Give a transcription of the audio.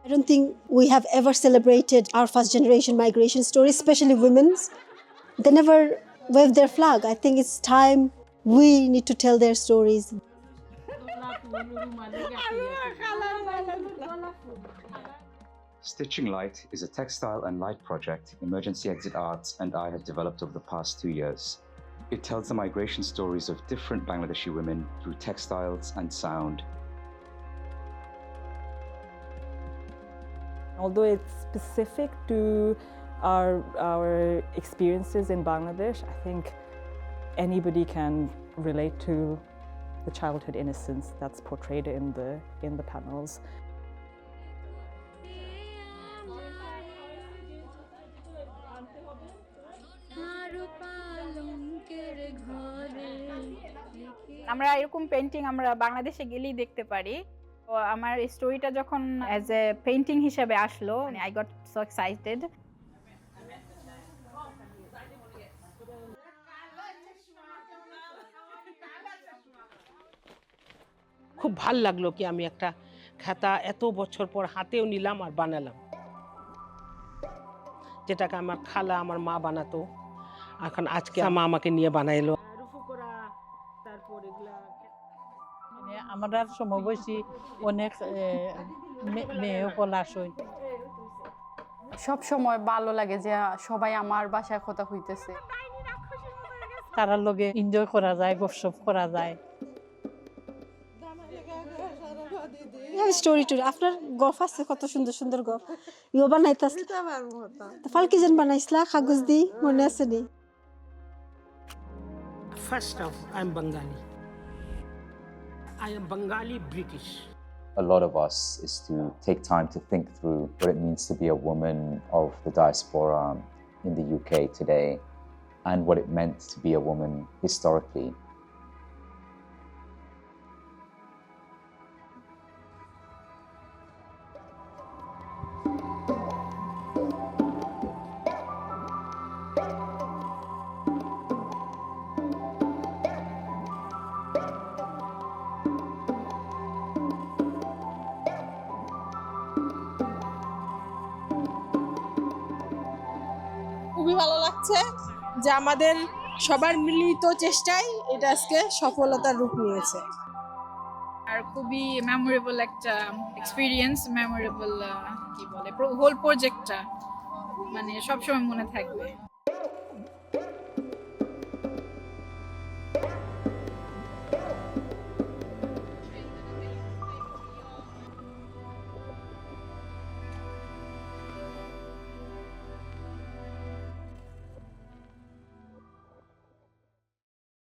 I don't think we have ever celebrated our first generation migration stories, especially women's. They never wave their flag. I think it's time we need to tell their stories. Stitching Light is a textile and light project Emergency Exit Arts and I have developed over the past 2 years. It tells the migration stories of different Bangladeshi women through textiles and sound. Although it's specific to our experiences in Bangladesh, I think anybody can relate to the childhood innocence that's portrayed in the panels. আমরা এরকম painting আমরা বাংলাদেশে গেলেই দেখতে পারি। তো আমার এই স্টোরিটা যখন অ্যাজ এ পেইন্টিং হিসেবে আসলো, আই গট সো এক্সাইটেড। খুব ভাল লাগলো কি আমি একটা খাতা এত বছর পর হাতেও নিলাম আর বানালাম, যেটাকে আমার খালা আমার মা বানাতো, এখন আজকে মা আমাকে নিয়ে বানাইলো। আমরা সমবয়সী অনেক মেয়ে পলাশ হই। সব সময় ভালো লাগে যে সবাই আমার বাসায় কথা হইতেছে, তারার লগে এনজয় করা যায়, গপসপ করা যায়। স্টোরি টুরি আপনার গল্প আছে, কত সুন্দর সুন্দর গল্প ইও বানাইতাস। ফালকি যেন বানাইছিলা কাগজ দি, মনে আছে নি? First off, I'm Bengali. I am Bengali British. A lot of us is to take time to think through what it means to be a woman of the diaspora in the UK today and what it meant to be a woman historically. খুবই ভালো লাগছে যে আমাদের সবার মিলিত চেষ্টায় এটা আজকে সফলতার রূপ নিয়েছে। আর খুবই মেমোরেবল একটা এক্সপিরিয়েন্স, মেমোরেবল কি বলে হোল প্রজেক্টটা মানে সবসময় মনে থাকবে।